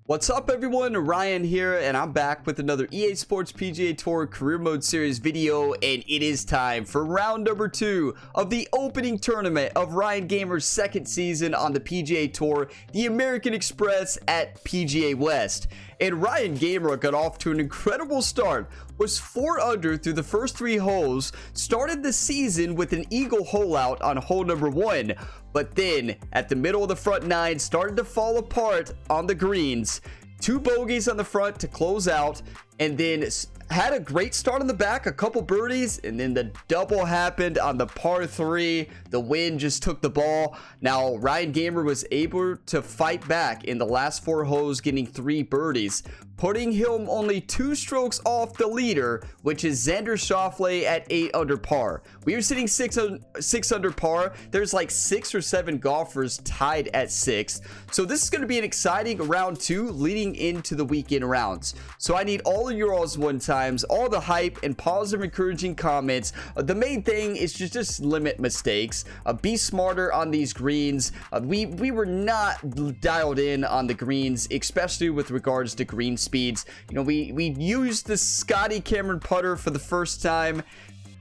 What's up everyone, Ryan here, and I'm back with another EA Sports PGA Tour Career Mode Series video, and it is time for round number 2 of the opening tournament of Ryan Gamer's second season on the PGA Tour, the American Express at PGA West. And Ryan Gamer got off to an incredible start, was 4 under through the first 3 holes, started the season with an eagle hole out on hole number 1, but then at the middle of the front 9 started to fall apart on the greens. 2 bogeys on the front to close out, and then had a great start on the back, a couple birdies, and then the double happened on the par 3. The wind just took the ball. Now Ryan Gamer was able to fight back in the last 4 holes, getting 3 birdies, putting him only 2 strokes off the leader, which is Xander Schauffele at 8 under par. We are sitting 6 under par. There's like 6 or 7 golfers tied at 6. So this is going to be an exciting round 2 leading into the weekend rounds. So I need all of your all's one times, all the hype and positive encouraging comments. The main thing is just limit mistakes. Be smarter on these greens. We were not dialed in on the greens, especially with regards to green speeds. You know, we used the Scotty Cameron putter for the first time,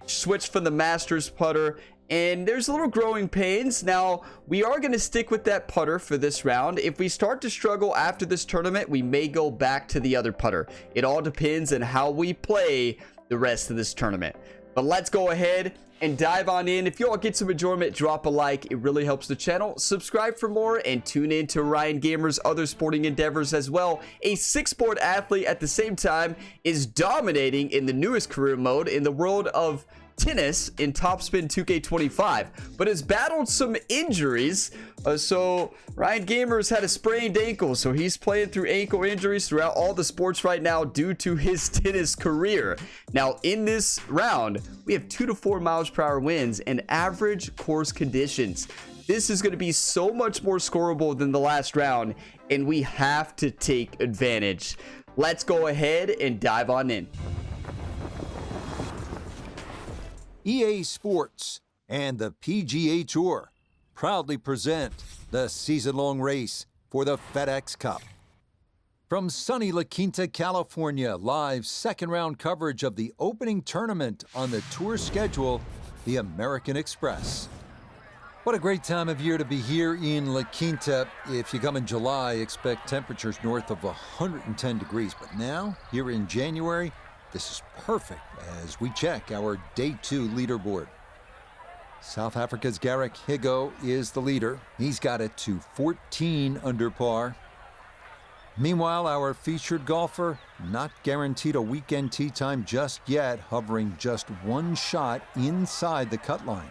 switched from the Masters putter, and there's a little growing pains. Now we are going to stick with that putter for this round. If we start to struggle after this tournament, we may go back to the other putter. It all depends on how we play the rest of this tournament. But let's go ahead and dive on in. If you all get some enjoyment, drop a like. It really helps the channel. Subscribe for more and tune in to Ryan Gamer's other sporting endeavors as well. A 6-sport athlete at the same time is dominating in the newest career mode in the world of tennis in Topspin 2K25, but has battled some injuries. So Ryan Gamer's had a sprained ankle, so he's playing through ankle injuries throughout all the sports right now due to his tennis career. Now in this round, we have 2 to 4 miles per hour winds and average course conditions. This is going to be so much more scoreable than the last round, and we have to take advantage. Let's go ahead and dive on in. EA Sports and the PGA Tour proudly present the season-long race for the FedEx Cup. From sunny La Quinta, California, live second-round coverage of the opening tournament on the tour schedule, the American Express. What a great time of year to be here in La Quinta. If you come in July, expect temperatures north of 110 degrees. But now, here in January, this is perfect as we check our Day 2 leaderboard. South Africa's Garrick Higo is the leader. He's got it to 14 under par. Meanwhile, our featured golfer, not guaranteed a weekend tee time just yet, hovering just 1 shot inside the cut line.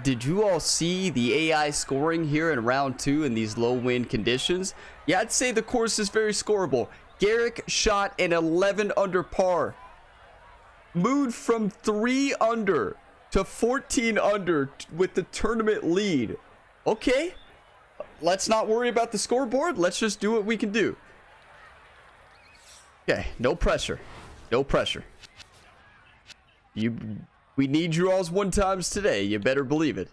Did you all see the AI scoring here in round 2 in these low wind conditions? Yeah, I'd say the course is very scoreable. Garrick shot an 11 under par, moved from 3 under to 14 under with the tournament lead. Okay, let's not worry about the scoreboard. Let's just do what we can do. Okay, no pressure. No pressure. We need you all's one times today. You better believe it.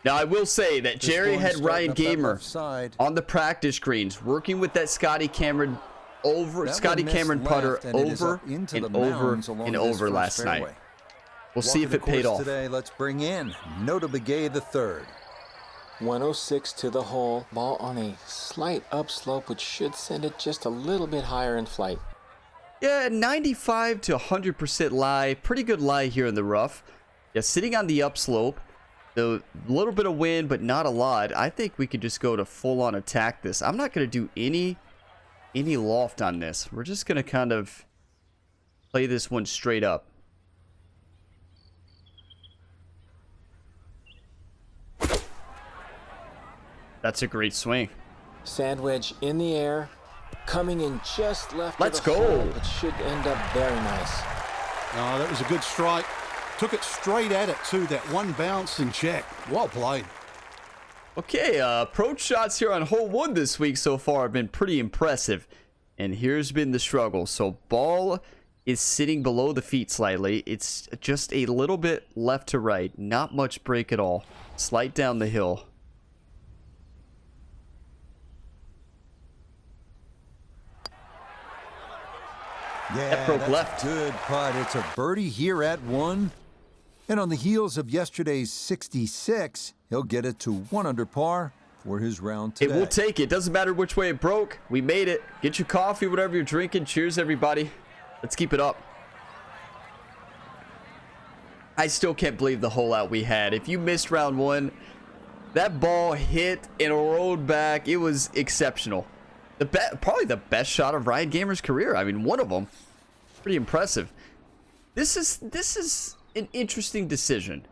Now, I will say that Jerry had Ryan Gamer on the practice greens, working with that Scotty Cameron putter over and over last night. We'll see if it paid off. Today, let's bring in Nota Begay the third. 106 to the hole, ball on a slight upslope, which should send it just a little bit higher in flight. Yeah, 95 to 100% lie. Pretty good lie here in the rough. Yeah, sitting on the upslope. The little bit of wind, but not a lot. I think we could just go to full-on attack this. I'm not going to do any loft on this. We're just going to kind of play this one straight up. That's a great swing. Sand wedge in the air, coming in just left. Let's go. It should end up very nice. Oh, that was a good strike. Took it straight at it too. That one bounce and check. Well played. Okay, approach shots here on hole 1 this week so far have been pretty impressive. And here's been the struggle. So ball is sitting below the feet slightly. It's just a little bit left to right. Not much break at all. Slight down the hill. Yeah, That broke that's left. a good putt. It's a birdie here at 1. And on the heels of yesterday's 66, he'll get it to 1 under par for his round Hey, today. we'll take it. Doesn't matter which way it broke. We made it. Get your coffee, whatever you're drinking. Cheers, everybody. Let's keep it up. I still can't believe the hole out we had. If you missed round 1, that ball hit and rolled back. It was exceptional. Probably the best shot of Ryan Gamer's career. I mean, one of them. Pretty impressive. This is an interesting decision.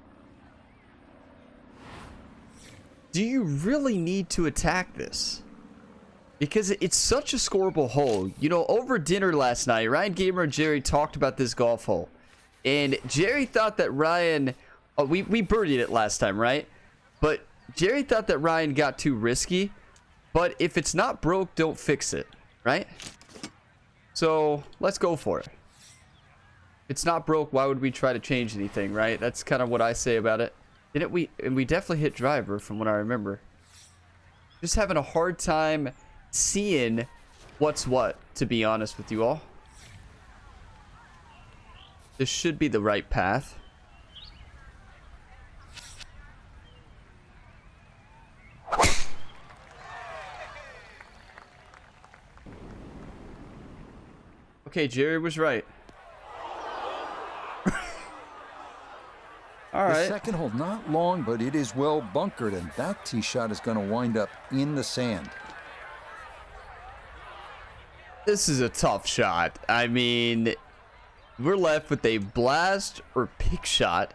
Do you really need to attack this? Because it's such a scoreable hole. You know, over dinner last night, Ryan Gamer and Jerry talked about this golf hole. And Jerry thought that Ryan... Oh, we birdied it last time, right? But Jerry thought that Ryan got too risky. But if it's not broke, don't fix it, right? So, let's go for it. If it's not broke, why would we try to change anything, right? That's kind of what I say about it. Didn't we? And we definitely hit driver from what I remember. Just having a hard time seeing what's what, to be honest with you all. This should be the right path. Okay, Jerry was right. All The right. second hole, not long, but it is well bunkered, and that tee shot is going to wind up in the sand. This is a tough shot. I mean, we're left with a blast or pick shot.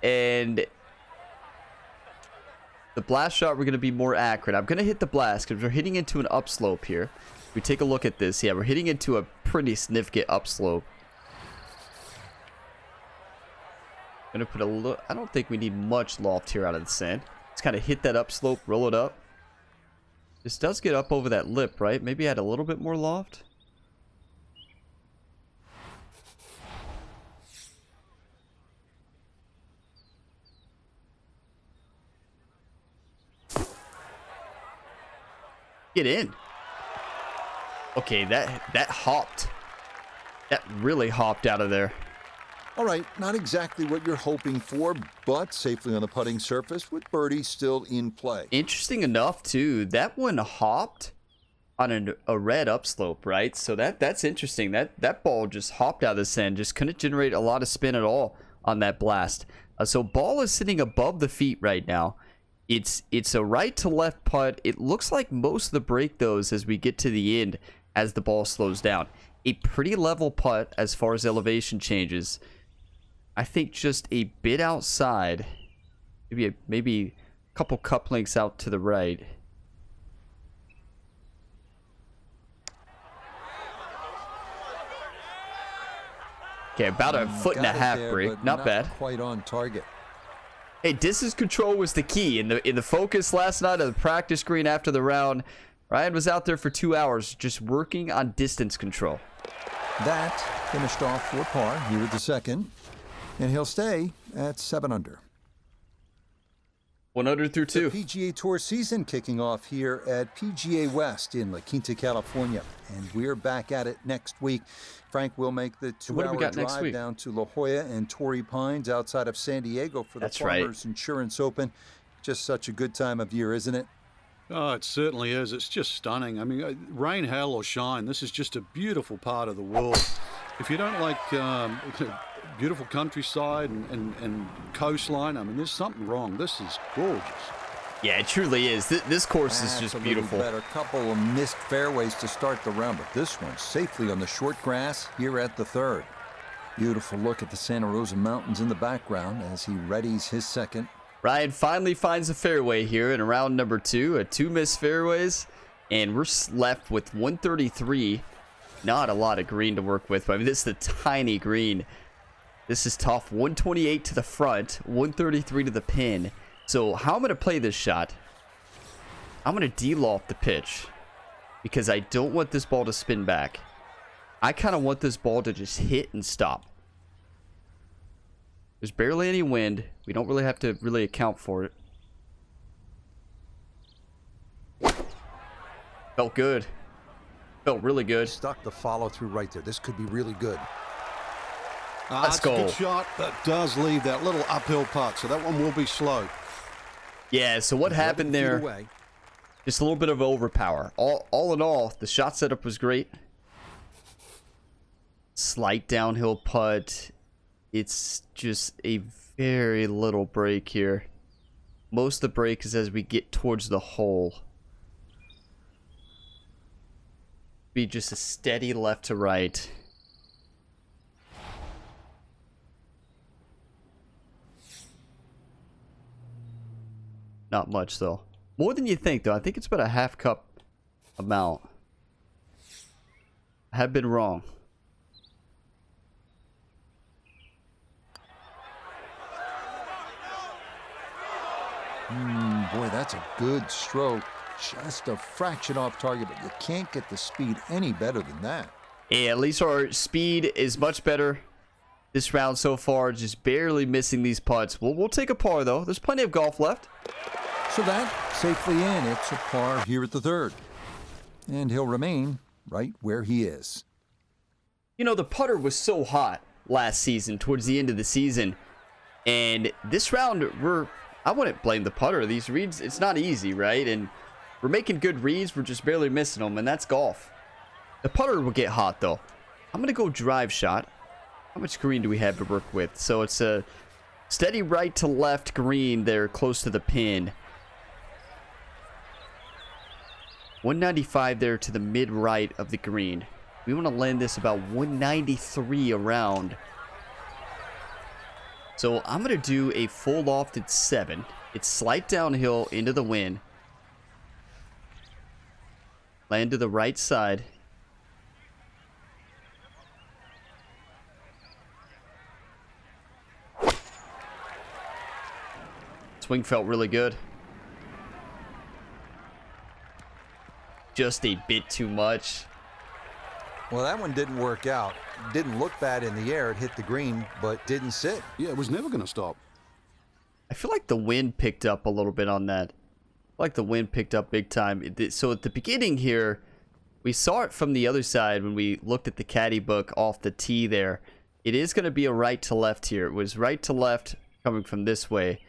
And the blast shot, we're going to be more accurate. I'm going to hit the blast because we're hitting into an upslope here. If we take a look at this, yeah, we're hitting into a pretty significant upslope. Gonna put a little... I don't think we need much loft here out of the sand. Just kind of hit that upslope, roll it up. This does get up over that lip, right? Maybe add a little bit more loft. Get in. Okay, that hopped. That really hopped out of there. All right, not exactly what you're hoping for, but safely on the putting surface with birdie still in play. Interesting enough, too, that one hopped on a red upslope, right? So that's interesting. That ball just hopped out of the sand, just couldn't generate a lot of spin at all on that blast. So ball is sitting above the feet right now. It's a right to left putt. It looks like most of the break those as we get to the end as the ball slows down. A pretty level putt as far as elevation changes. I think just a bit outside, maybe a couple cup lengths out to the right. Okay, about a foot and a half break, not bad. Quite on target. Hey, distance control was the key in the focus last night of the practice green after the round. Ryan was out there for 2 hours just working on distance control. That finished off for par here at the second, and he'll stay at 7 under. 1 under through 2. The PGA Tour season kicking off here at PGA West in La Quinta, California, and we're back at it next week. Frank will make the 2-hour drive down to La Jolla and Torrey Pines outside of San Diego for the Farmers Insurance Open. Just such a good time of year, isn't it? Oh, it certainly is. It's just stunning. I mean, rain, hail, or shine, this is just a beautiful part of the world. If you don't like beautiful countryside and coastline, I mean, there's something wrong. This is gorgeous. Yeah, it truly is. This course is just beautiful. A couple of missed fairways to start the round, but this one safely on the short grass here at the third. Beautiful look at the Santa Rosa Mountains in the background as he readies his second. Ryan finally finds a fairway here in round number 2. 2 missed fairways, and we're left with 133. Not a lot of green to work with, but I mean, this is a tiny green. This is tough. 128 to the front, 133 to the pin. So how I'm going to play this shot, I'm going to de-loft the pitch because I don't want this ball to spin back. I kind of want this ball to just hit and stop. There's barely any wind. We don't really have to really account for it. Felt good. Felt really good. Stuck the follow through right there. This could be really good. Let's That's go. a good shot, but does leave that little uphill putt, so that one will be slow. Yeah, so what happened there, just a little bit of overpower. All in all, the shot setup was great. Slight downhill putt. It's just a very little break here. Most of the break is as we get towards the hole. Be just a steady left to right. Not much though. More than you think though. I think it's about a half cup amount. I have been wrong. Boy, that's a good stroke. Just a fraction off target, but you can't get the speed any better than that. Yeah, at least our speed is much better this round so far. Just barely missing these putts. We'll take a par though. There's plenty of golf left. So that, safely in, it's a par here at the third. And he'll remain right where he is. You know, the putter was so hot last season, towards the end of the season. And this round, I wouldn't blame the putter. These reads, it's not easy, right? And we're making good reads. We're just barely missing them, and that's golf. The putter will get hot, though. I'm going to go drive shot. How much green do we have to work with? So it's a steady right to left green there close to the pin. 195 there to the mid right of the green. We want to land this about 193 around. So I'm going to do a full lofted 7. It's slight downhill into the wind. Land to the right side. Swing felt really good. Just a bit too much. Well, that one didn't work out. Didn't look bad in the air. It hit the green, but didn't sit. Yeah, it was never going to stop. I feel like the wind picked up a little bit on that. Like the wind picked up big time. So at the beginning here, we saw it from the other side when we looked at the caddy book off the tee there. It is going to be a right to left here. It was right to left coming from this way.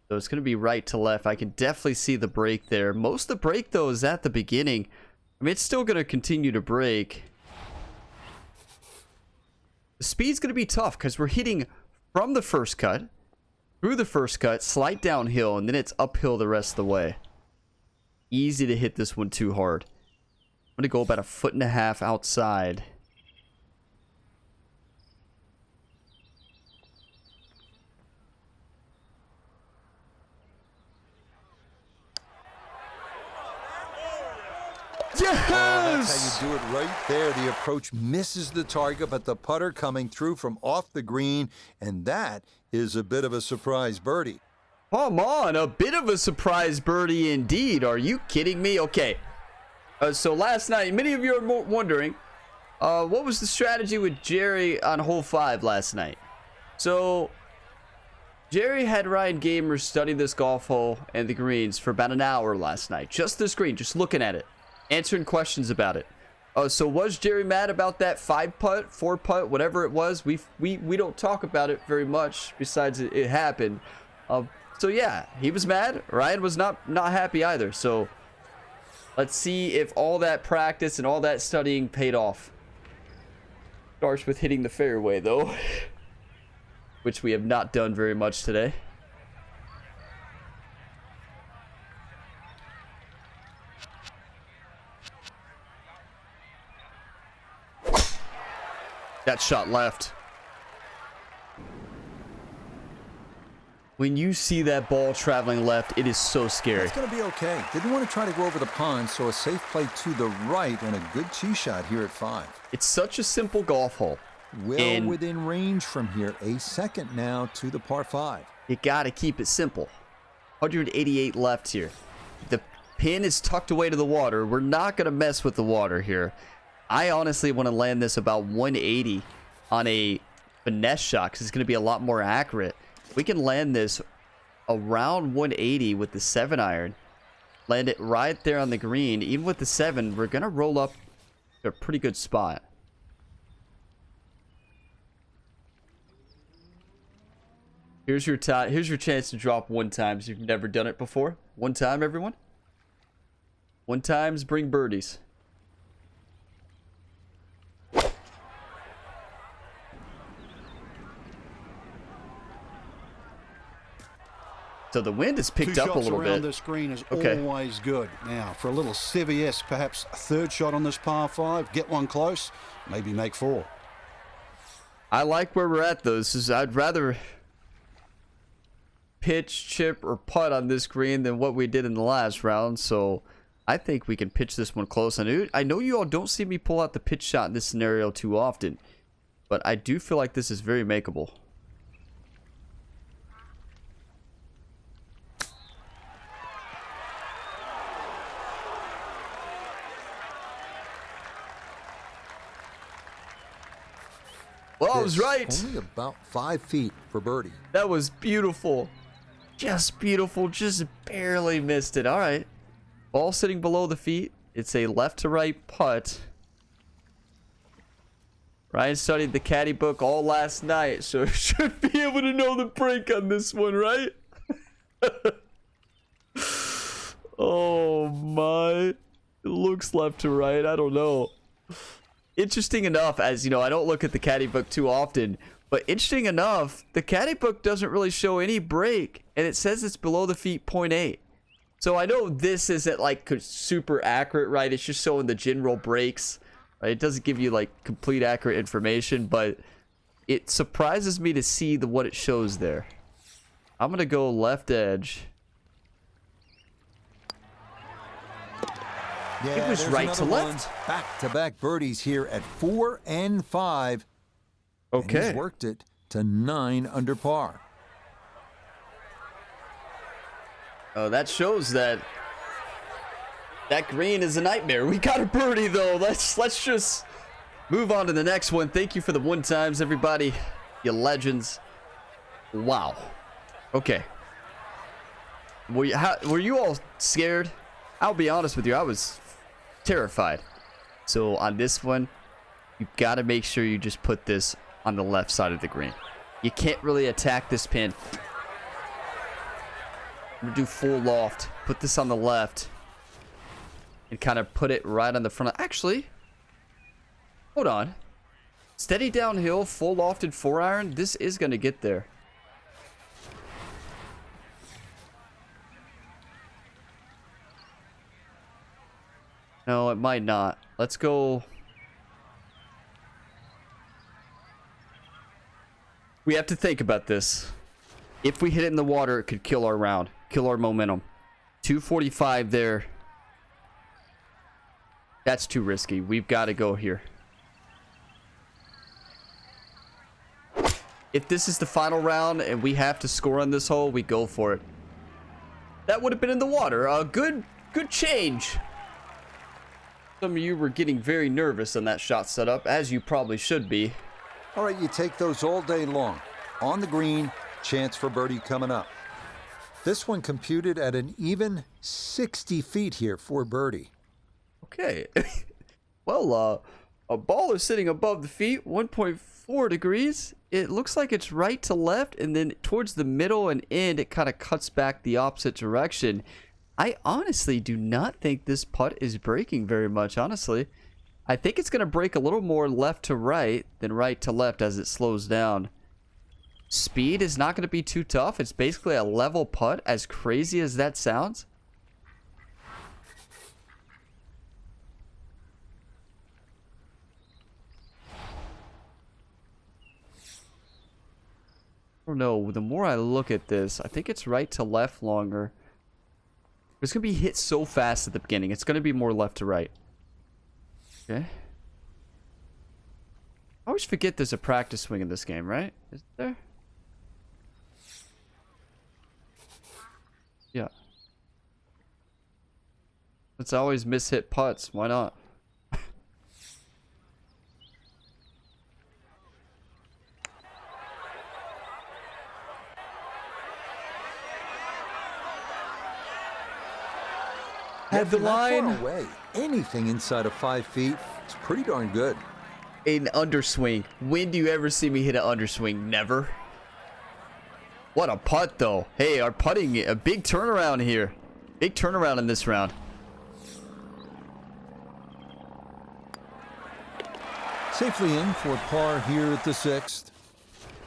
So it's going to be right to left. I can definitely see the break there. Most of the break, though, is at the beginning. I mean, it's still going to continue to break. The speed's going to be tough because we're hitting from the first cut, through the first cut, slight downhill, and then it's uphill the rest of the way. Easy to hit this one too hard. I'm going to go about 1.5 feet outside. Yes! That's how you do it right there. The approach misses the target, but the putter coming through from off the green, and that is a bit of a surprise birdie. Come on, a bit of a surprise birdie indeed. Are you kidding me? Okay. So last night, many of you are wondering, what was the strategy with Jerry on hole 5 last night? So Jerry had Ryan Gamer study this golf hole and the greens for about an hour last night. Just this green, just looking at it, answering questions about it. So was Jerry mad about that 5-putt, 4-putt, whatever it was? We don't talk about it very much besides it happened. So yeah, he was mad. Ryan was not happy either. So let's see if all that practice and all that studying paid off. Starts with hitting the fairway though, which we have not done very much today. That shot left. When you see that ball traveling left, it is so scary. It's going to be okay. Didn't want to try to go over the pond, so a safe play to the right and a good tee shot here at 5. It's such a simple golf hole. Well within range from here. A second now to the par 5. You got to keep it simple. 188 left here. The pin is tucked away to the water. We're not going to mess with the water here. I honestly want to land this about 180 on a finesse shot because it's going to be a lot more accurate. We can land this around 180 with the 7-iron. Land it right there on the green. Even with the 7, we're going to roll up to a pretty good spot. Here's your chance to drop 1 time if you've never done it before. 1 time, everyone. 1 times bring birdies. So the wind has picked up a little bit. Two shots around this green is always good. Now, for a little CVS, perhaps a 3rd shot on this par 5. Get one close, maybe make 4. I like where we're at, though. I'd rather pitch, chip, or putt on this green than what we did in the last round. So I think we can pitch this one close. I know you all don't see me pull out the pitch shot in this scenario too often, but I do feel like this is very makeable. Well, I was right. Only about 5 feet for birdie. That was beautiful. Just beautiful. Just barely missed it. All right. Ball sitting below the feet. It's a left to right putt. Ryan studied the caddy book all last night, so should be able to know the break on this one, right? Oh my. It looks left to right. I don't know. Interesting enough, as you know, I don't look at the caddy book too often, but interesting enough, the caddy book doesn't really show any break, and it says it's below the feet 0.8. So I know this isn't like super accurate, right? It's just showing the general breaks, right? It doesn't give you like complete accurate information, but it surprises me to see what it shows there. I'm gonna go left edge. Yeah, it was right to left. Back-to-back birdies here at 4 and 5. Okay. And he's worked it to 9 under par. Oh, that shows that green is a nightmare. We got a birdie though. Let's just move on to the next one. Thank you for the 1 times, everybody. You legends. Wow. Okay. Were you all scared? I'll be honest with you. I was terrified. So on this one, you got to make sure you just put this on the left side of the green. You can't really attack this pin. I'm gonna do full loft. Put this on the left and kind of put it right on the front. Actually, hold on. Steady downhill, full lofted 4-iron. This is gonna get there. No, it might not. Let's go. We have to think about this. If we hit it in the water, it could kill our round, kill our momentum. 245 there. That's too risky. We've got to go here. If this is the final round and we have to score on this hole, we go for it. That would have been in the water. Good change. Some of you were getting very nervous on that shot setup, as you probably should be. All right, you take those all day long. On the green, chance for birdie coming up. This one computed at an even 60 feet here for birdie. Okay. Well, a ball is sitting above the feet, 1.4 degrees. It looks like it's right to left, and then towards the middle and end, it kind of cuts back the opposite direction. I honestly do not think this putt is breaking very much, honestly. I think it's going to break a little more left to right than right to left as it slows down. Speed is not going to be too tough. It's basically a level putt, as crazy as that sounds. I don't know. The more I look at this, I think it's right to left longer. It's going to be hit so fast at the beginning. It's going to be more left to right. Okay. I always forget there's a practice swing in this game, right? Is there? Yeah. Let's always miss hit putts. Why not? Had the From that far line. away, anything inside of 5 feet is pretty darn good. An underswing. When do you ever see me hit an underswing? Never. What a putt, though. Hey, our putting, a big turnaround here. Big turnaround in this round. Safely in for par here at the 6th.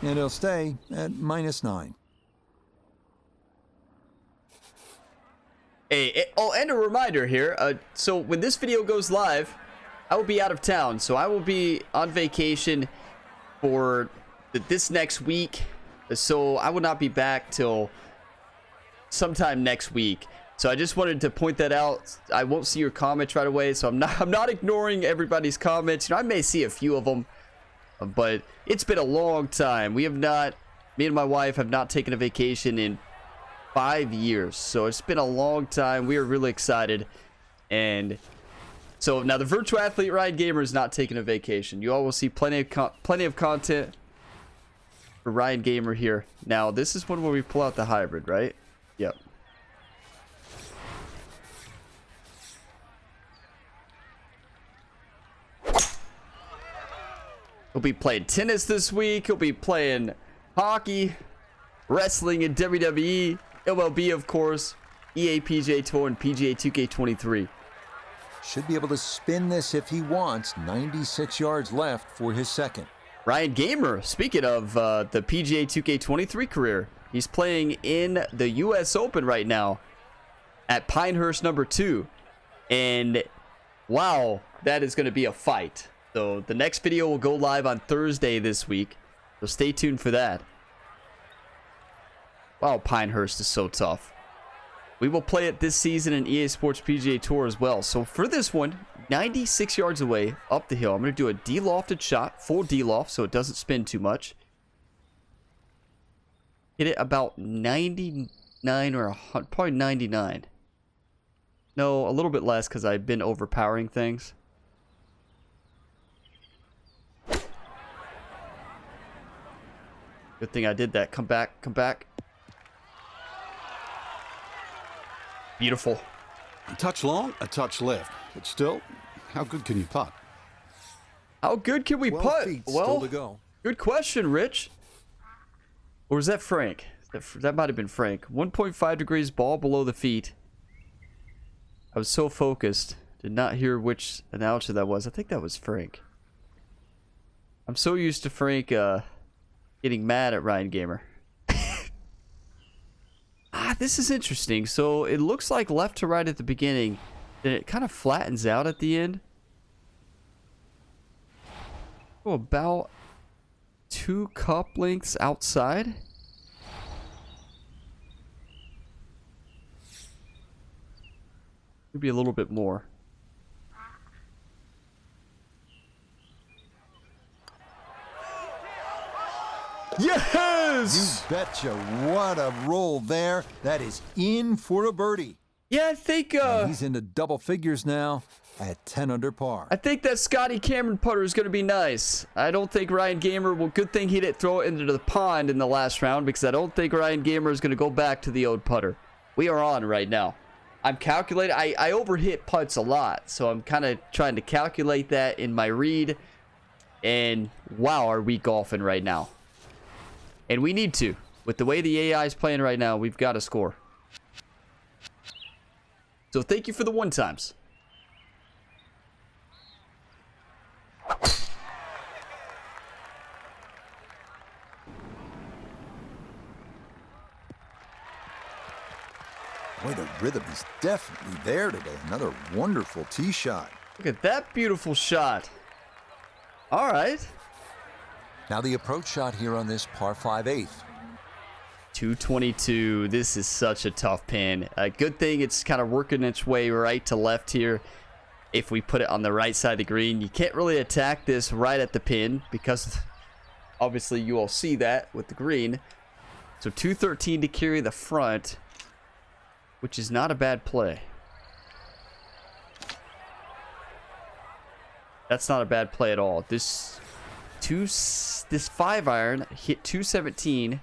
And he'll stay at -9. Hey, oh, and a reminder here. So when this video goes live, I will be out of town. So I will be on vacation for this next week. So I will not be back till sometime next week. So I just wanted to point that out. I won't see your comments right away, so I'm not ignoring everybody's comments. You know, I may see a few of them, but it's been a long time. Me and my wife have not taken a vacation in 5 years. So it's been a long time. We are really excited. And so now the virtual athlete Ryan Gamer is not taking a vacation. You all will see plenty of content for Ryan Gamer here. Now this is one where we pull out the hybrid, right? Yep. He'll be playing tennis this week. He'll be playing hockey, wrestling in WWE, MLB, of course, EA PGA Tour, and PGA 2K23. Should be able to spin this if he wants. 96 yards left for his second. Ryan Gamer, speaking of the PGA 2K23 career, he's playing in the US Open right now at Pinehurst #2. And wow, that is going to be a fight. So the next video will go live on Thursday this week. So stay tuned for that. Wow, Pinehurst is so tough. We will play it this season in EA Sports PGA Tour as well. So for this one, 96 yards away up the hill. I'm going to do a de-lofted shot, full de-loft, so it doesn't spin too much. Hit it about 99 or 100, probably 99. No, a little bit less because I've been overpowering things. Good thing I did that. Come back, come back. Beautiful. A touch long, a touch left. But still, how good can you putt? How good can we 12 putt? feet Well, still to go. good question, Rich. Or was that Frank? That might have been Frank. 1.5 degrees, ball below the feet. I was so focused. Did not hear which announcer that was. I think that was Frank. I'm so used to Frank getting mad at Ryan Gamer. This is interesting. So it looks like left to right at the beginning. Then it kind of flattens out at the end. Oh, about 2 cup lengths outside. Maybe a little bit more. Yes! You betcha. What a roll there. That is in for a birdie. Yeah, I think And he's into double figures now at 10 under par. I think that Scotty Cameron putter is going to be nice. I don't think Ryan Gamer will. Good thing he didn't throw it into the pond in the last round, because I don't think Ryan Gamer is going to go back to the old putter. We are on right now. I'm calculating. I overhit putts a lot, so I'm kind of trying to calculate that in my read. And wow, are we golfing right now? And we need to. With the way the AI is playing right now, we've got to score. So thank you for the one times. Boy, the rhythm is definitely there today. Another wonderful tee shot. Look at that beautiful shot. All right. Now the approach shot here on this par 5/8. 222. This is such a tough pin. Good thing it's kind of working its way right to left here. If we put it on the right side of the green, you can't really attack this right at the pin because obviously you all see that with the green. So 213 to carry the front, which is not a bad play. That's not a bad play at all. This 5-iron hit 217.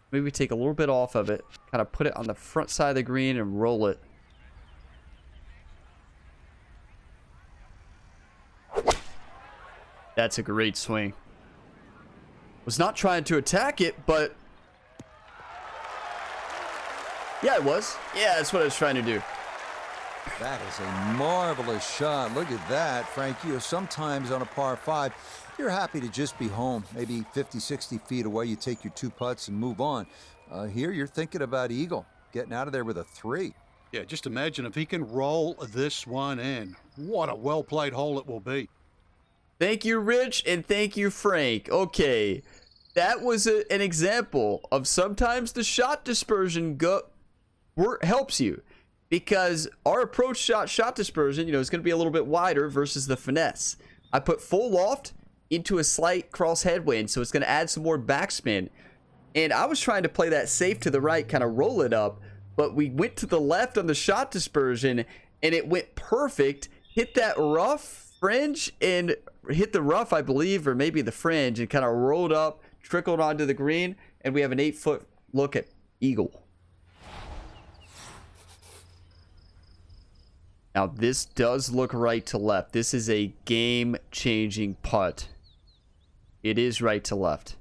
Maybe take a little bit off of it, kind of put it on the front side of the green and roll it. That's a great swing. Was not trying to attack it, but yeah, it was. Yeah, that's what I was trying to do. That is a marvelous shot. Look at that, Frankie. Sometimes on a par 5, you're happy to just be home. Maybe 50, 60 feet away, you take your 2 putts and move on. Here, you're thinking about eagle, getting out of there with a 3. Yeah, just imagine if he can roll this one in. What a well-played hole it will be. Thank you, Rich, and thank you, Frank. Okay, that was an example of sometimes the shot dispersion helps you, because our approach shot dispersion, is going to be a little bit wider versus the finesse. I put full loft into a slight cross headwind, so it's going to add some more backspin. And I was trying to play that safe to the right, kind of roll it up, but we went to the left on the shot dispersion, and it went perfect, hit that rough fringe, and hit the rough, I believe, or maybe the fringe, and kind of rolled up, trickled onto the green, and we have an 8-foot look at eagle. Now, this does look right to left. This is a game-changing putt. It is right to left.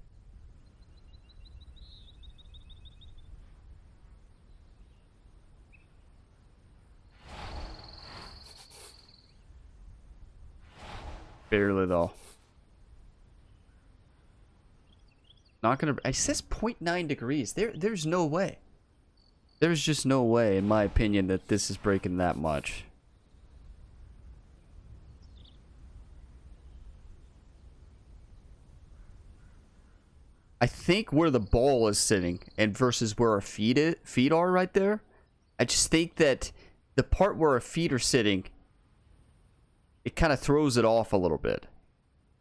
Barely, though. Not gonna. It says 0.9 degrees. There's no way. There's just no way, in my opinion, that this is breaking that much. I think where the ball is sitting and versus where our feet are right there, I just think that the part where our feet are sitting, it kind of throws it off a little bit.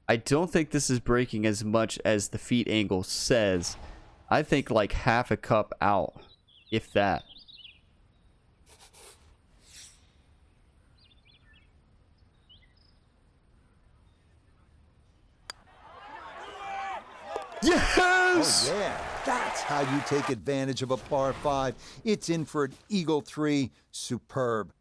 I don't think this is breaking as much as the feet angle says. I think like half a cup out, if that. Yes! Oh, yeah. That's how you take advantage of a par 5. It's in for an eagle 3. Superb.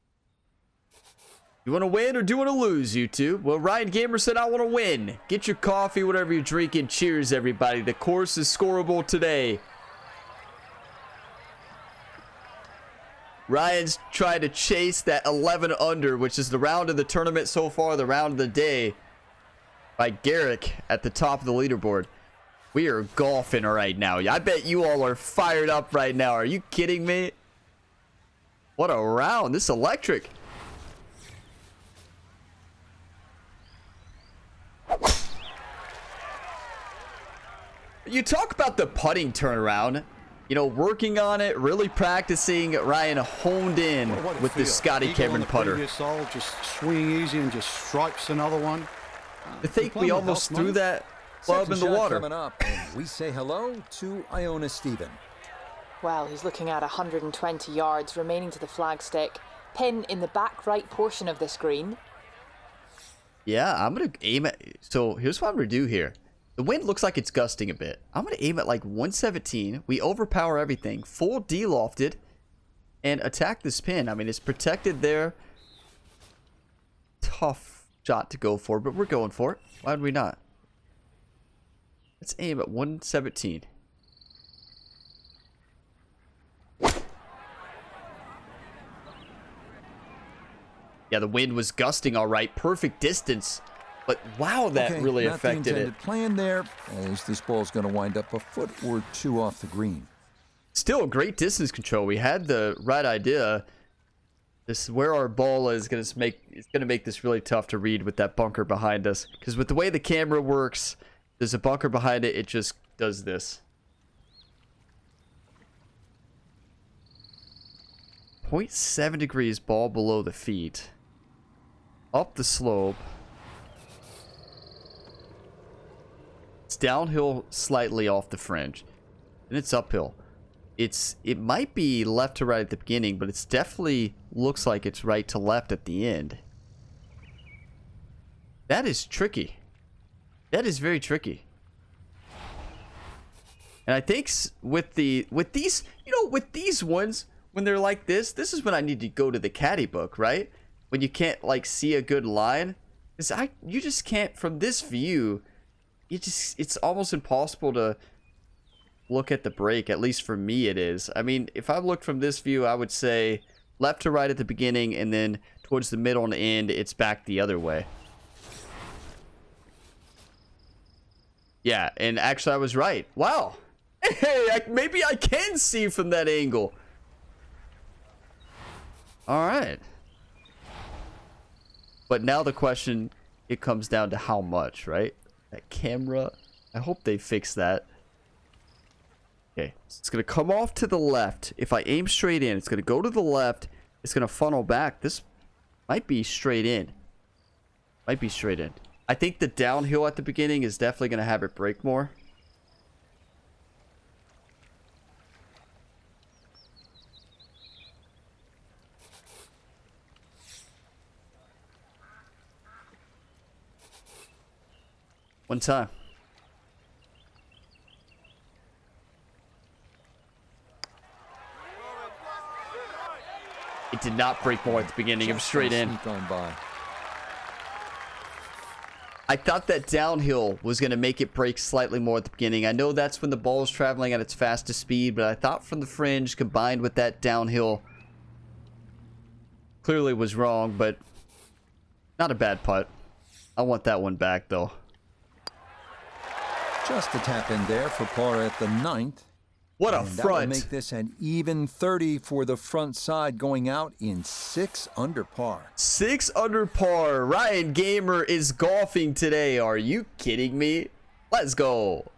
You want to win or do you want to lose, you two? Well, Ryan Gamer said, I want to win. Get your coffee, whatever you're drinking. Cheers, everybody. The course is scoreable today. Ryan's trying to chase that 11 under, which is the round of the tournament so far, the round of the day, by Garrick at the top of the leaderboard. We are golfing right now. I bet you all are fired up right now. Are you kidding me? What a round. This is electric. You talk about the putting turnaround. Working on it, really practicing. Ryan honed in with the Scotty Cameron putter. Hole, just swing easy and just stripes another one. I think we almost threw that club in the water. Coming up, and we say hello to Iona Stephen. Well, he's looking at 120 yards remaining to the flagstick. Pin in the back right portion of this green. Yeah, I'm going to aim at... So here's what I'm going to do here. The wind looks like it's gusting a bit. I'm going to aim at like 117. We overpower everything. Full D-lofted. And attack this pin. I mean, it's protected there. Tough shot to go for, but we're going for it. Why would we not? Let's aim at 117. Yeah, the wind was gusting all right. Perfect distance. But wow, that really affected it. Plan there, as this ball's going to wind up a foot or 2 off the green. Still a great distance control. We had the right idea. This is where our ball is going to make this really tough to read with that bunker behind us. Because with the way the camera works, there's a bunker behind it. It just does this. 0.7 degrees, ball below the feet. Up the slope. It's downhill slightly off the fringe. And it's uphill. It might be left to right at the beginning, but it's definitely looks like it's right to left at the end. That is tricky. That is very tricky. And I think with these ones, when they're like this is when I need to go to the caddy book, right? When you can't like see a good line, Because you just can't, from this view, it's almost impossible to look at the break. At least for me it is. I mean, if I looked from this view, I would say left to right at the beginning, and then towards the middle and end, it's back the other way. Yeah, and actually I was right. Wow. Hey, maybe I can see from that angle. All right. But now the question, it comes down to how much, right? That camera, I hope they fix that. Okay, so it's going to come off to the left. If I aim straight in, it's going to go to the left. It's going to funnel back. This might be straight in. Might be straight in. I think the downhill at the beginning is definitely going to have it break more. One time. It did not break more at the beginning. It was straight in. I thought that downhill was going to make it break slightly more at the beginning. I know that's when the ball is traveling at its fastest speed, but I thought from the fringe combined with that downhill clearly was wrong, but not a bad putt. I want that one back, though. Just a tap in there for par at the 9th. What a and that front. will make this an even 30 for the front side, going out in 6 under par. 6 under par. Ryan Gamer is golfing today. Are you kidding me? Let's go.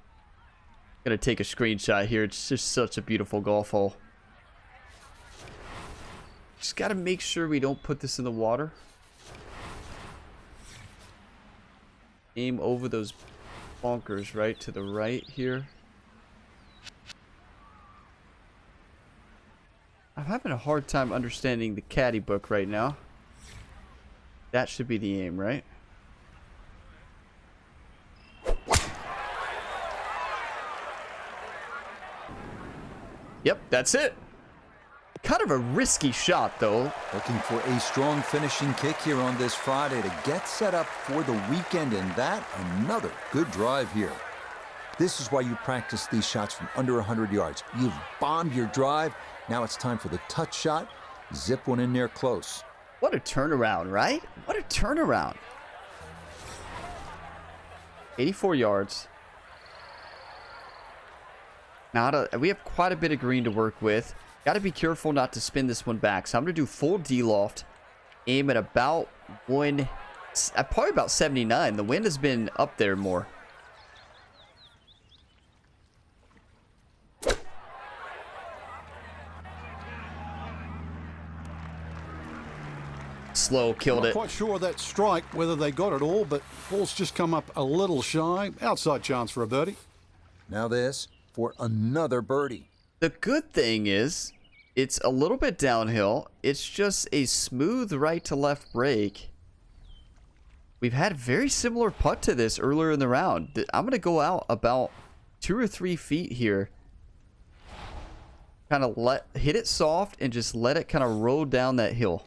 Gonna take a screenshot here. It's just such a beautiful golf hole. Just gotta make sure we don't put this in the water. Aim over those bunkers right to the right here. I'm having a hard time understanding the caddy book right now. That should be the aim, right? Yep, that's it. Kind of a risky shot, though. Looking for a strong finishing kick here on this Friday to get set up for the weekend, and that another good drive here. This is why you practice these shots from under 100 yards. You've bombed your drive. Now it's time for the touch shot. Zip one in there close. What a turnaround, right? What a turnaround. 84 yards. We have quite a bit of green to work with. Got to be careful not to spin this one back. So I'm going to do full D-loft. Aim at about probably about 79. The wind has been up there more. Slow, killed Not it. quite sure that strike, whether they got it all, but ball's just come up a little shy. Outside chance for a birdie. Now this for another birdie. The good thing is, it's a little bit downhill. It's just a smooth right to left break. We've had a very similar putt to this earlier in the round. I'm going to go out about 2 or 3 feet here. Kind of hit it soft and just let it kind of roll down that hill.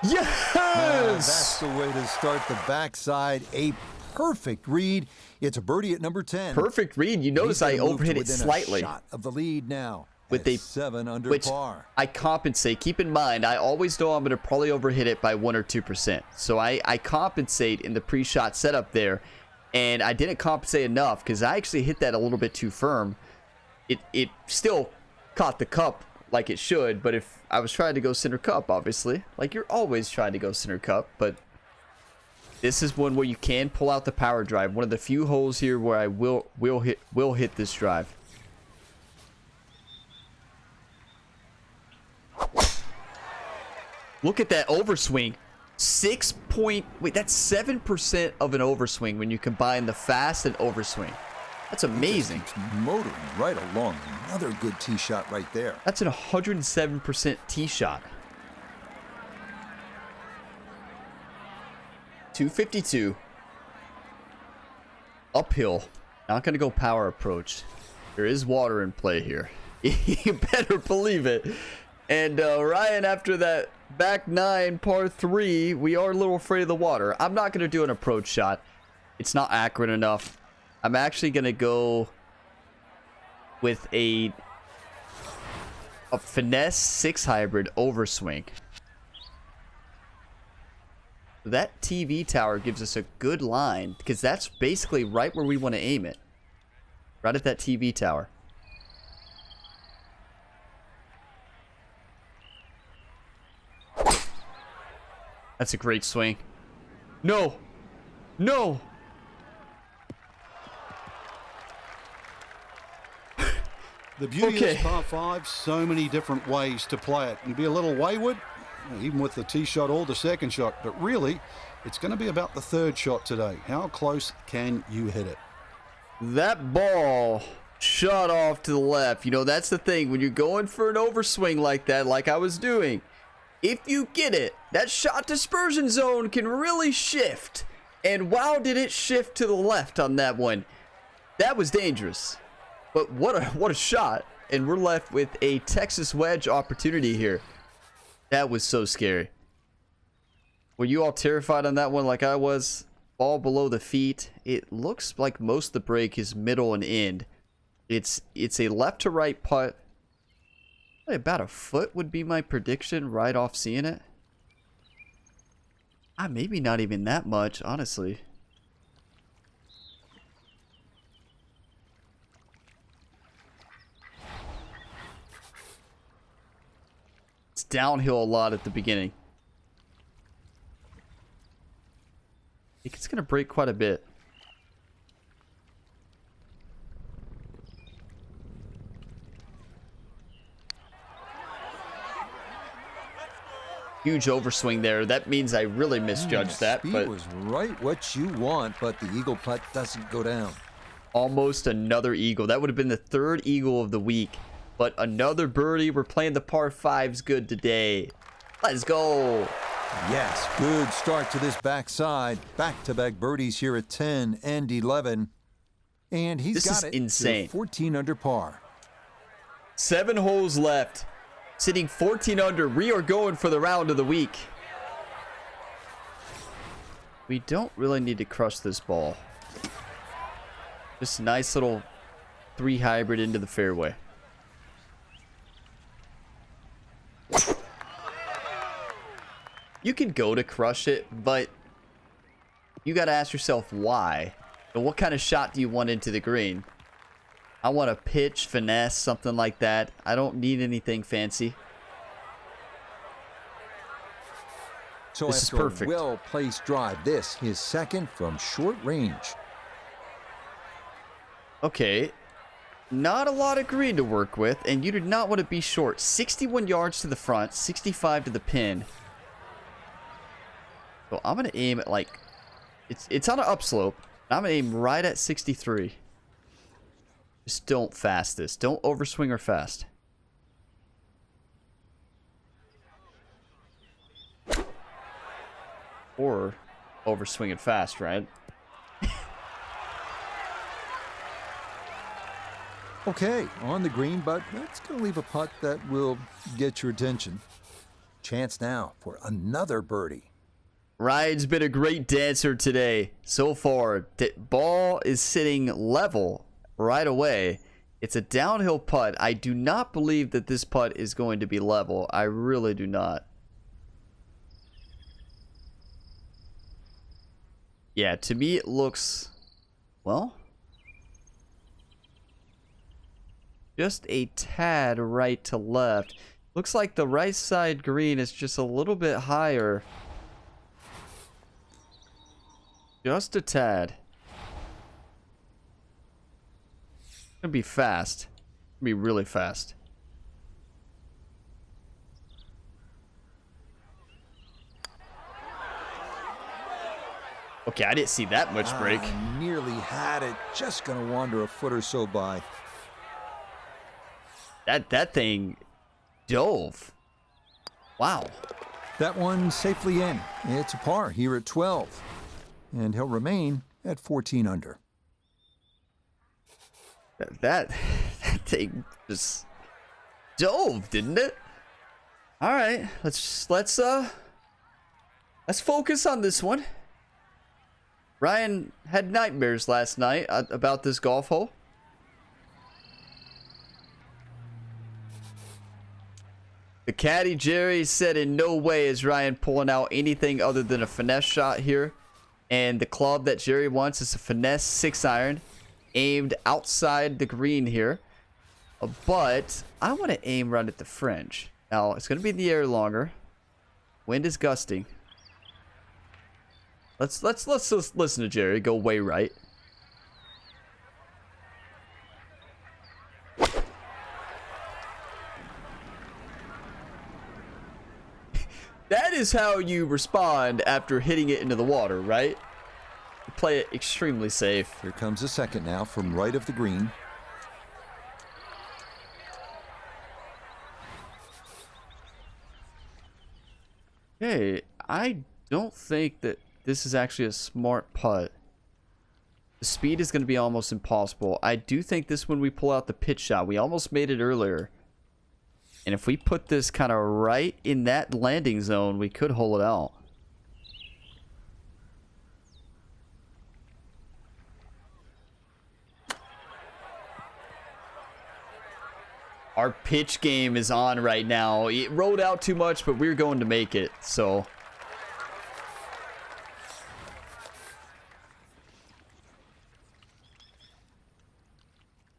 Yes! That's the way to start the backside. A perfect read. It's a birdie at number 10. Perfect read. You notice I overhit it slightly. A shot of the lead now. With a 7 under which par. I compensate. Keep in mind, I always know I'm going to probably overhit it by 1 or 2%. So I compensate in the pre-shot setup there, and I didn't compensate enough because I actually hit that a little bit too firm. It still caught the cup like it should, but if I was trying to go center cup, obviously, like you're always trying to go center cup, but this is one where you can pull out the power drive. One of the few holes here where I will hit this drive. Look at that overswing. Wait, that's 7% of an overswing when you combine the fast and overswing. That's amazing. Motoring right along. Another good tee shot right there. That's an 107% tee shot. 252. Uphill. Not going to go power approach. There is water in play here. You better believe it. And Ryan, after that back 9 par 3, we are a little afraid of the water. I'm not going to do an approach shot. It's not accurate enough. I'm actually going to go with a finesse 6 hybrid overswing. That TV tower gives us a good line because that's basically right where we want to aim it. Right at that TV tower. That's a great swing. No! No! The beauty of this par 5, so many different ways to play it. And be a little wayward, even with the tee shot or the second shot. But really, it's going to be about the third shot today. How close can you hit it? That ball shot off to the left. You know, that's the thing. When you're going for an overswing like that, like I was doing, if you get it, that shot dispersion zone can really shift. And wow, did it shift to the left on that one. That was dangerous. But what a shot. And we're left with a Texas wedge opportunity here. That was so scary. Were you all terrified on that one like I was? Ball below the feet. It looks like most of the break is middle and end. It's a left to right putt. About a foot would be my prediction right off seeing it. Maybe not even that much, honestly. It's downhill a lot at the beginning. I think it's going to break quite a bit. Huge overswing there. That means I really misjudged that. Speed But was right what you want, but the eagle putt doesn't go down. almost another eagle. That would have been the 3rd eagle of the week. But another birdie. We're playing the par 5s good today. Let's go. Yes, good start to this backside. Back-to-back birdies here at 10 and 11. And he's This got is it insane. to 14 under par. 7 holes left. Sitting 14 under. We are going for the round of the week. We don't really need to crush this ball. Just a nice little 3 hybrid into the fairway. You can go to crush it, but you got to ask yourself why. And what kind of shot do you want into the green? I want a pitch, finesse, something like that. I don't need anything fancy. So This is after perfect. a well-placed drive, this his second from short range. Okay. Not a lot of green to work with, and you do not want to be short. 61 yards to the front, 65 to the pin. So I'm going to aim at like... It's on an upslope. I'm going to aim right at 63. Just don't fast this. Don't overswing or fast. Or overswing it fast, right? Okay, on the green, but that's going to leave a putt that will get your attention. Chance now for another birdie. Ryan's been a great dancer today so far. The ball is sitting level right away. It's a downhill putt. I do not believe that this putt is going to be level. I really do not. Yeah, to me it looks, well, just a tad right to left. Looks like the right side green is just a little bit higher. Just a tad. It's gonna be fast. It's gonna be really fast. Okay, I didn't see that much break. Nearly had it. Just going to wander a foot or so by. That thing dove. Wow. That one safely in. It's a par here at 12. And he'll remain at 14 under. That thing just dove, didn't it? All right, let's focus on this one. Ryan had nightmares last night about this golf hole. The caddy, Jerry, said in no way is Ryan pulling out anything other than a finesse shot here. And the club that Jerry wants is a finesse 6-iron aimed outside the green here. But I want to aim right at the fringe. Now, it's going to be in the air longer. Wind is gusting. Let's listen to Jerry go way right. That is how you respond after hitting it into the water, right? You play it extremely safe. Here comes a second now from right of the green. Hey, I don't think that this is actually a smart putt. The speed is going to be almost impossible. I do think this when we pull out the pitch shot. We almost made it earlier. And if we put this kind of right in that landing zone, we could hole it out. Our pitch game is on right now. It rolled out too much, but we're going to make it, so.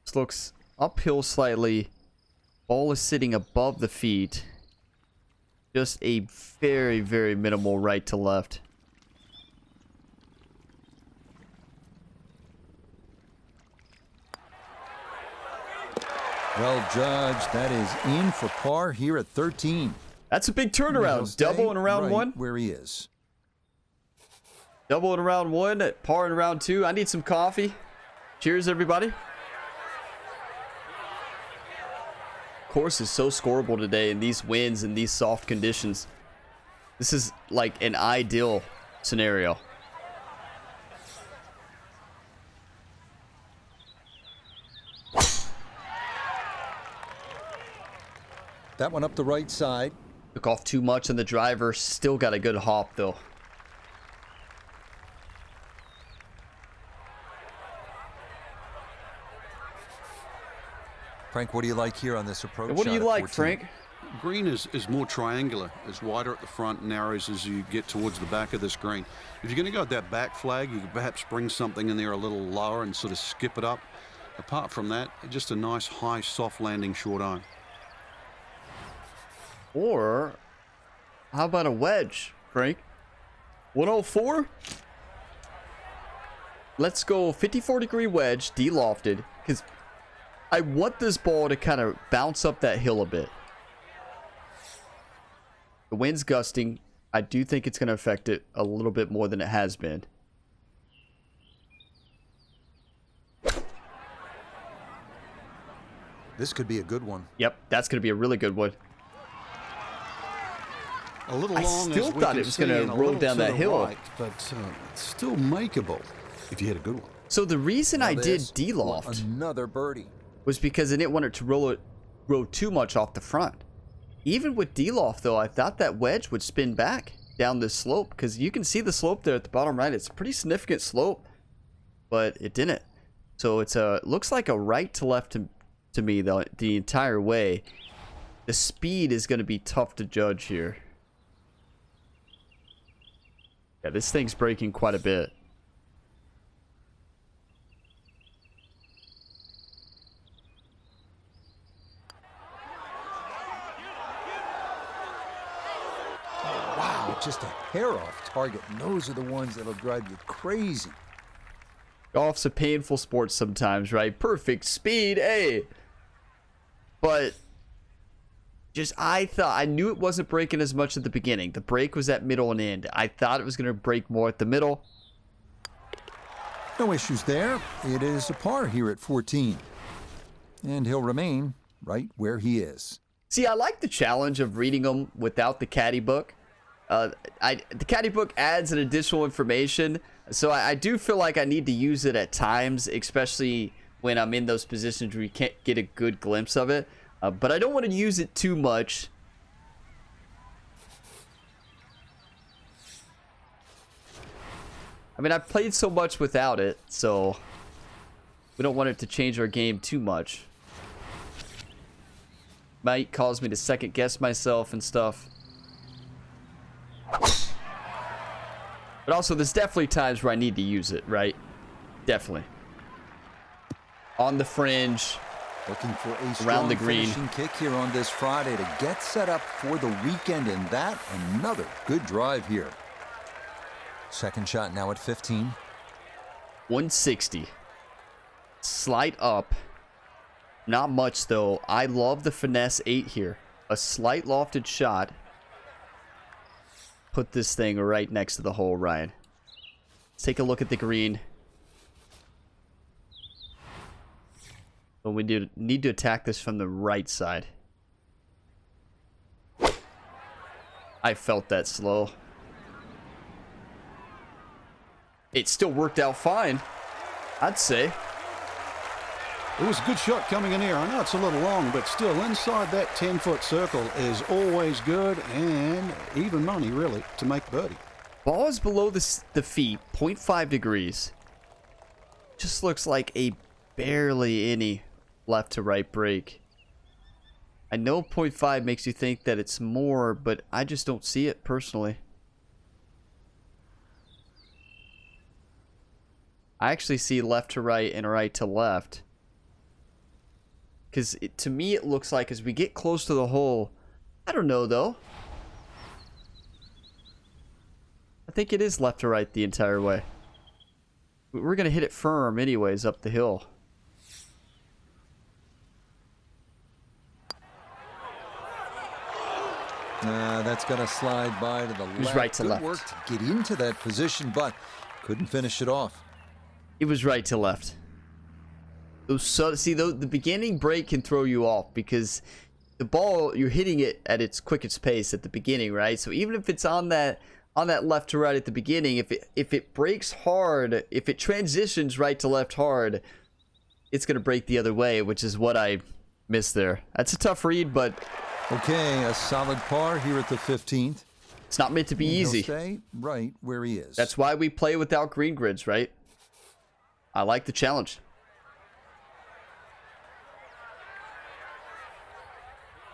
This looks uphill slightly. Ball is sitting above the feet. Just a very, very minimal right to left. Well judged. That is in for par here at 13. That's a big turnaround. Double in round one. Where he is. Double in round one, par in round two. I need some coffee. Cheers, everybody. Course is so scoreable today in these winds and these soft conditions. This is like an ideal scenario. That one up the right side. Took off too much on the driver. Still got a good hop though. Frank, what do you like here on this approach? What do you shot at like, 14? Frank? Green is more triangular. It's wider at the front, narrows as you get towards the back of this green. If you're going to go with that back flag, you could perhaps bring something in there a little lower and sort of skip it up. Apart from that, just a nice, high, soft landing short iron. Or how about a wedge, Frank? 104? Let's go 54-degree wedge, de-lofted, because I want this ball to kind of bounce up that hill a bit. The wind's gusting. I do think it's going to affect it a little bit more than it has been. This could be a good one. Yep, that's going to be a really good one. A little I long, still as we thought can it was gonna see, and a roll little down to that the hill. right, but it's still makeable if you hit a good one. So the reason I did This, de-loft another birdie. was because I didn't want it to roll too much off the front. Even with de-loft though, I thought that wedge would spin back down this slope, because you can see the slope there at the bottom right. It's a pretty significant slope, but it didn't. So it's looks like a right to left to me though the entire way. The speed is going to be tough to judge here. Yeah, this thing's breaking quite a bit. Wow, just a hair off target. And those are the ones that'll drive you crazy. Golf's a painful sport sometimes, right? Perfect speed, hey. But just I knew it wasn't breaking as much at the beginning. The break was at middle and end. I thought it was going to break more at the middle. No issues there. It is a par here at 14. And he'll remain right where he is. See, I like the challenge of reading them without the caddy book. The caddy book adds an additional information, so I do feel like I need to use it at times, especially when I'm in those positions where you can't get a good glimpse of it. But I don't want to use it too much. I mean, I've played so much without it, so we don't want it to change our game too much. Might cause me to second guess myself and stuff. But also, there's definitely times where I need to use it, right? Definitely. On the fringe. Looking for a Around strong the green. finishing kick here on this Friday to get set up for the weekend, and that another good drive here. Second shot now at 15. 160. Slight up. Not much, though. I love the finesse 8 here. A slight lofted shot. Put this thing right next to the hole, Ryan. Let's take a look at the green. But we need to attack this from the right side. I felt that slow. It still worked out fine, I'd say. It was a good shot coming in here. I know it's a little long, but still inside that 10-foot circle is always good, and even money, really, to make birdie. Ball is below the feet, 0.5 degrees. Just looks like a barely any left to right break. I know 0.5 makes you think that it's more, but I just don't see it personally. I actually see left to right and right to left. Because to me it looks like as we get close to the hole, I don't know though. I think it is left to right the entire way. We're going to hit it firm anyways up the hill. That's going to slide by to the left. It was right to Good left. work to get into that position, but couldn't finish it off. It was right to left. See, the beginning break can throw you off because the ball, you're hitting it at its quickest pace at the beginning, right? So even if it's on that left to right at the beginning, if it breaks hard, if it transitions right to left hard, it's going to break the other way, which is what I missed there. That's a tough read, but Okay, a solid par here at the 15th. it's not meant to be easy. He'll stay right where he is. That's why we play without green grids, right? I like the challenge.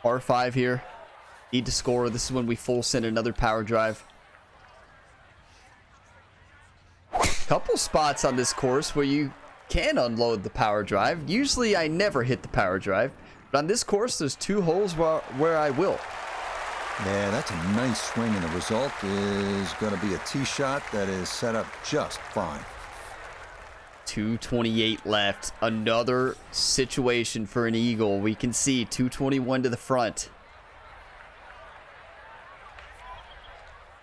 R5 here. Need to score. This is when we full send another power drive. Couple spots on this course where you can unload the power drive. Usually I never hit the power drive. But on this course, there's 2 holes where I will. Yeah, that's a nice swing, and the result is going to be a tee shot that is set up just fine. 228 left. Another situation for an eagle. We can see 221 to the front.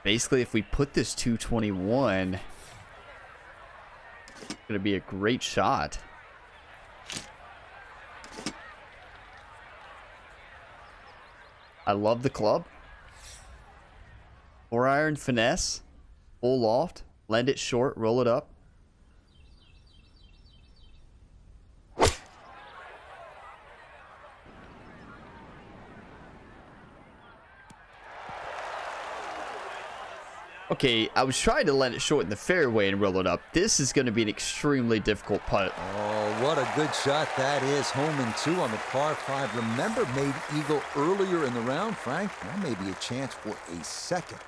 Basically, if we put this 221, it's going to be a great shot. I love the club. 4-iron finesse. Full loft. Lend it short. Roll it up. Okay, I was trying to land it short in the fairway and roll it up. This is going to be an extremely difficult putt. Oh, what a good shot that is. Home and 2 on the par 5. Remember, made eagle earlier in the round, Frank. Now maybe a chance for a second.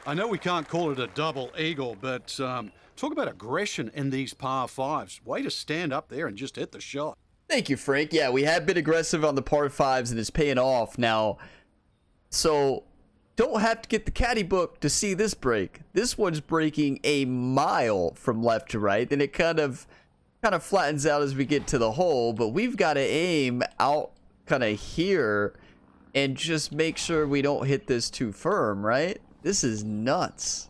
I know we can't call it a double eagle, but talk about aggression in these par 5s. Way to stand up there and just hit the shot. Thank you, Frank. Yeah, we have been aggressive on the par 5s and it's paying off now. So don't have to get the caddy book to see this break. This one's breaking a mile from left to right, and it kind of flattens out as we get to the hole, but we've got to aim out kind of here and just make sure we don't hit this too firm, right? This is nuts.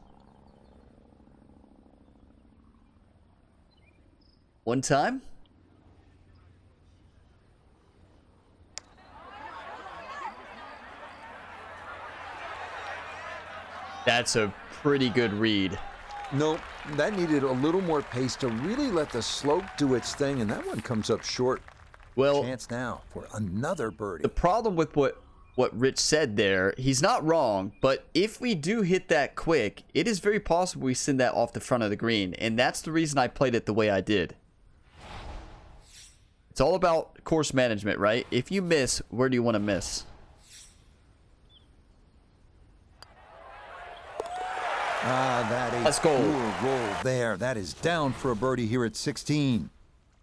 One time. That's a pretty good read. Nope, that needed a little more pace to really let the slope do its thing, and that one comes up short. Well, Chance now for another birdie. the problem with what Rich said there, he's not wrong, but if we do hit that quick, it is very possible we send that off the front of the green, and that's the reason I played it the way I did. It's all about course management, right? If you miss, where do you want to miss? That is Let's go. poor roll there. That is down for a birdie here at 16.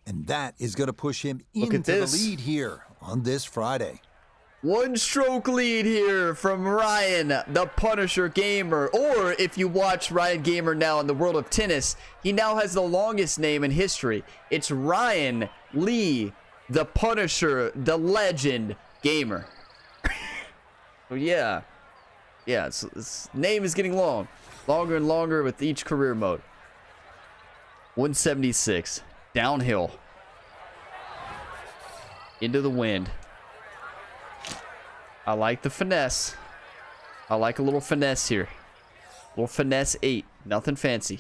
And that is going to push him Look at into the this. lead here on this Friday. One stroke lead here from Ryan, the Punisher Gamer. Or if you watch Ryan Gamer now in the world of tennis, he now has the longest name in history. It's Ryan Lee, the Punisher, the Legend Gamer. So yeah, his name is getting long. Longer and longer with each career mode. 176. Downhill. Into the wind. I like the finesse. I like a little finesse here. Little finesse 8. Nothing fancy.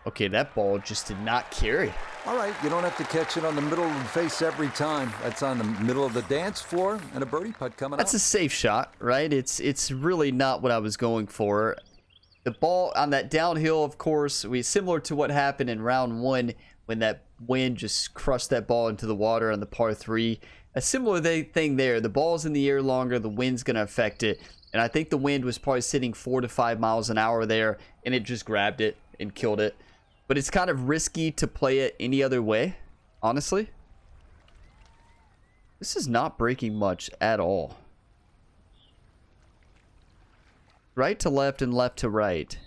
Okay, that ball just did not carry. All right, you don't have to catch it on the middle of the face every time. That's on the middle of the dance floor and a birdie putt coming That's up. a safe shot, right? It's really not what I was going for. The ball on that downhill, of course, similar to what happened in round 1 when that wind just crushed that ball into the water on the par 3. A similar thing there. The ball's in the air longer, the wind's going to affect it. And I think the wind was probably sitting 4 to 5 miles an hour there, and it just grabbed it and killed it. But it's kind of risky to play it any other way, honestly. This is not breaking much at all. Right to left and left to right.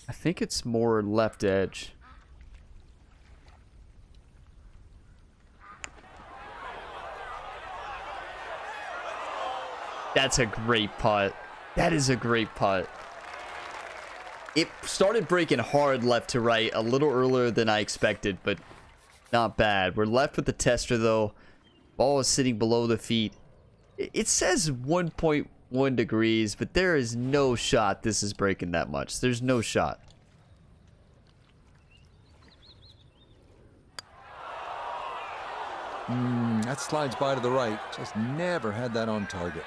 I think it's more left edge. That's a great putt. That is a great putt. It started breaking hard left to right a little earlier than I expected, but not bad. We're left with the tester, though. Ball is sitting below the feet. It says 1.1 degrees, but there is no shot this is breaking that much. There's no shot. That slides by to the right. Just never had that on target.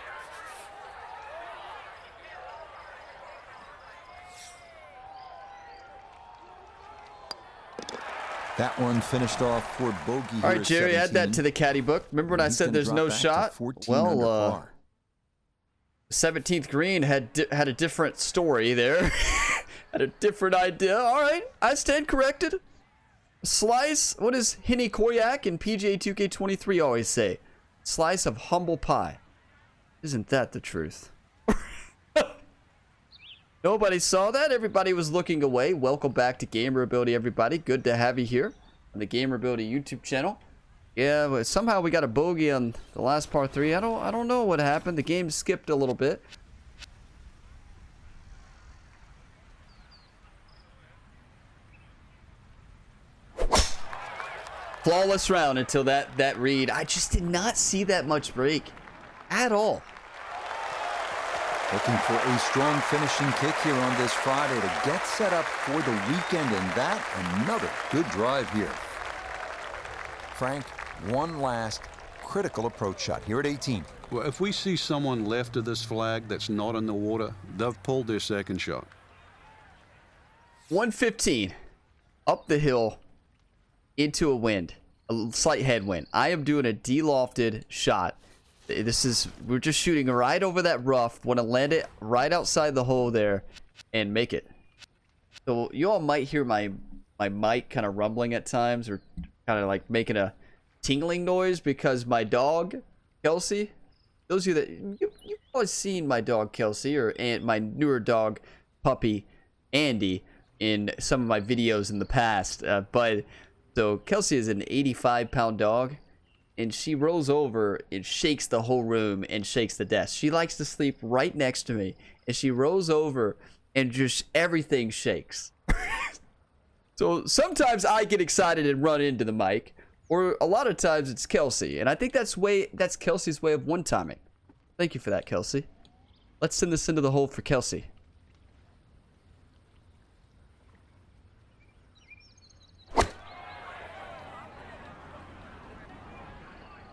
That one finished off for bogey. All right, Jerry, add that to the caddy book. Remember when I said there's no shot? Well, 17th green had a different story there. Had a different idea. All right, I stand corrected. Slice, what does Henny Koyak in PGA 2K23 always say? Slice of humble pie. Isn't that the truth? Nobody saw that. Everybody was looking away. Welcome back to Gamer Ability, everybody. Good to have you here on the Gamer Ability YouTube channel. Yeah, but somehow we got a bogey on the last par 3. I don't know what happened. The game skipped a little bit. Flawless round until that read. I just did not see that much break at all. Looking for a strong finishing kick here on this Friday to get set up for the weekend, and that another good drive here. Frank, one last critical approach shot here at 18. Well, if we see someone left of this flag that's not in the water, they've pulled their second shot. 115 up the hill into a wind, a slight headwind. I am doing a de-lofted shot. We're just shooting right over that rough. Want to land it right outside the hole there and make it. So you all might hear my mic kind of rumbling at times, or kind of like making a tingling noise, because my dog Kelsey, those of you that you've always seen my dog Kelsey, or my newer dog puppy Andy in some of my videos in the past, but so Kelsey is an 85-pound dog, and she rolls over and shakes the whole room and shakes the desk. She likes to sleep right next to me, and she rolls over and just everything shakes. So sometimes I get excited and run into the mic, or a lot of times it's Kelsey. And I think that's Kelsey's way of one-timing. Thank you for that, Kelsey. Let's send this into the hole for Kelsey.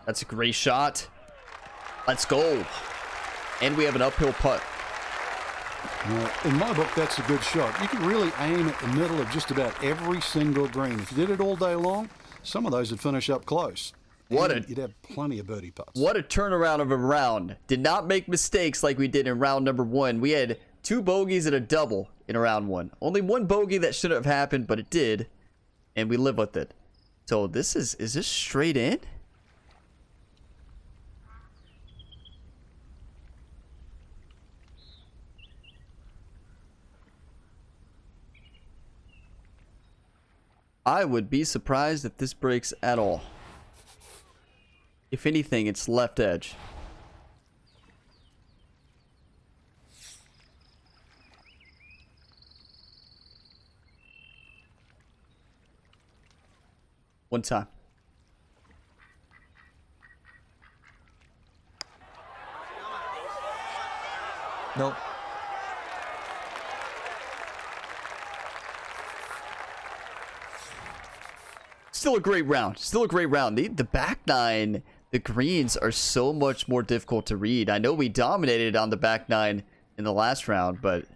That's a great shot. Let's go. And we have an uphill putt. In my book, that's a good shot. You can really aim at the middle of just about every single green. If you did it all day long, some of those would finish up close. You'd have plenty of birdie putts. What a turnaround of a round. Did not make mistakes like we did in round number 1. We had 2 bogeys and a double in round 1. Only 1 bogey that shouldn't have happened, but it did. And we live with it. So this is this straight in? I would be surprised if this breaks at all. If anything, it's left edge. One time. Nope. Still a great round. Still a great round. The back nine, the greens are so much more difficult to read. I know we dominated on the back nine in the last round, but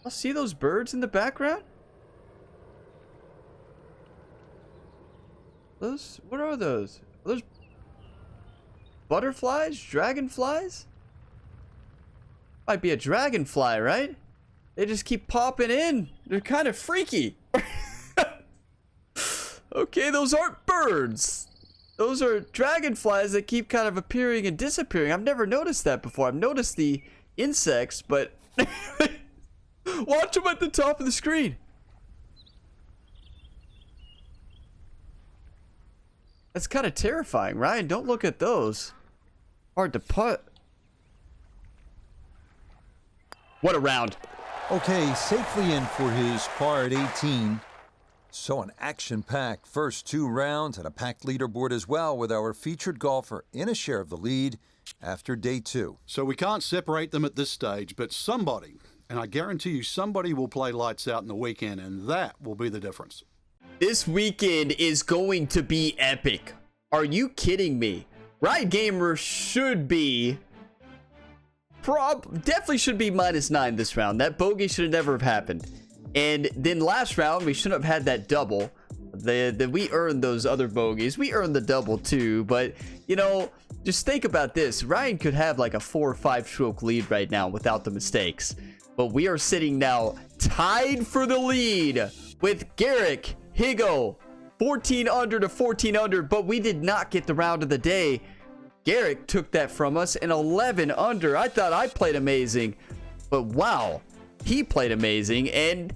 I'll see those birds in the background. Those, what are those? Are those butterflies? Dragonflies? Might be a dragonfly, right? They just keep popping in. They're kind of freaky. Okay, those aren't birds. Those are dragonflies that keep kind of appearing and disappearing. I've never noticed that before. I've noticed the insects, but watch them at the top of the screen. That's kind of terrifying. Ryan, don't look at those. Hard to putt. What a round. Okay, safely in for his par at 18. So an action-packed first 2 rounds and a packed leaderboard as well, with our featured golfer in a share of the lead after day 2. So we can't separate them at this stage, but somebody, and I guarantee you somebody will play lights out in the weekend, and that will be the difference. This weekend is going to be epic. Are you kidding me? Ryan Gamer should be... definitely should be -9 this round. That bogey should have never have happened. And then last round, we shouldn't have had that double. We earned those other bogeys. We earned the double too. But, you know, just think about this. Ryan could have like a 4 or 5 stroke lead right now without the mistakes. But we are sitting now tied for the lead with Garrick Higo. 14 under to 14 under. But we did not get the round of the day. Garrick took that from us in 11 under. I thought I played amazing. But wow. He played amazing, and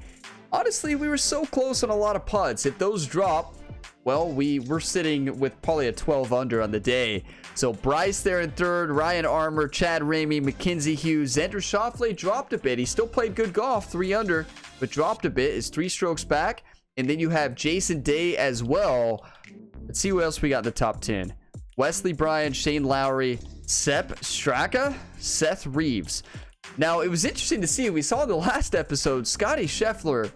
honestly, we were so close on a lot of putts. If those drop, well, we're sitting with probably a 12 under on the day. So Bryce there in third, Ryan Armour, Chad Ramey, Mackenzie Hughes, Xander Schauffele dropped a bit. He still played good golf, 3 under, but dropped a bit. Is 3 strokes back. And then you have Jason Day as well. Let's see what else we got in the top 10. Wesley Bryan, Shane Lowry, Sepp Straka, Seth Reeves. Now, it was interesting to see. We saw in the last episode, Scotty Scheffler,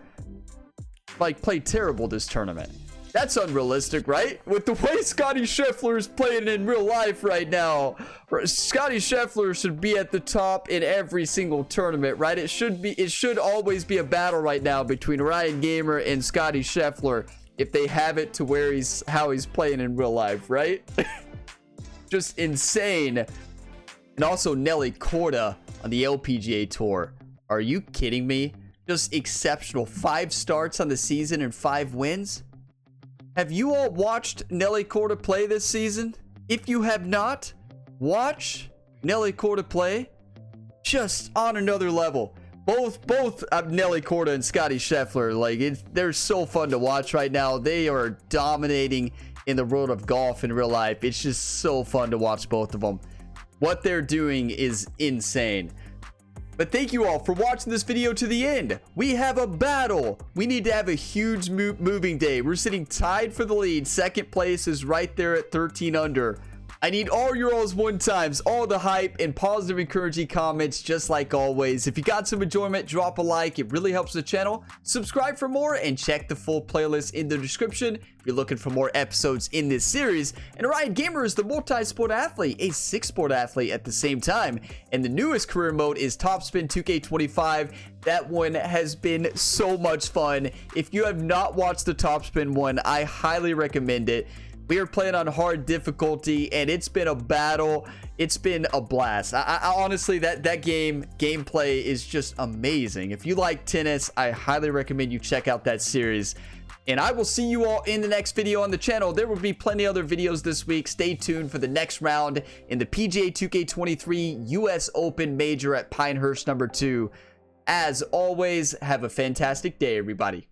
played terrible this tournament. That's unrealistic, right? With the way Scotty Scheffler is playing in real life right now, Scotty Scheffler should be at the top in every single tournament, right? It should always be a battle right now between Ryan Gamer and Scotty Scheffler if they have it to where how he's playing in real life, right? Just insane. And also Nelly Korda on the LPGA Tour. Are you kidding me? Just exceptional. 5 starts on the season and 5 wins. Have you all watched Nelly Korda play this season? If you have not, watch Nelly Korda play. Just on another level. Both Nelly Korda and Scotty Scheffler, they're so fun to watch right now. They are dominating in the world of golf in real life. It's just so fun to watch both of them. What they're doing is insane. But thank you all for watching this video to the end. We have a battle. We need to have a huge moving day. We're sitting tied for the lead. Second place is right there at 13 under. I need all your all's one times, all the hype and positive encouraging comments just like always. If you got some enjoyment, drop a like. It really helps the channel. Subscribe for more and check the full playlist in the description if you're looking for more episodes in this series. And Ryan Gamer is the multi-sport athlete, a 6-sport athlete at the same time. And the newest career mode is Topspin 2K25. That one has been so much fun. If you have not watched the Topspin one, I highly recommend it. We are playing on hard difficulty and it's been a battle. It's been a blast. I honestly, that gameplay is just amazing. If you like tennis, I highly recommend you check out that series. And I will see you all in the next video on the channel. There will be plenty other videos this week. Stay tuned for the next round in the PGA 2K23 US Open Major at Pinehurst #2. As always, have a fantastic day, everybody.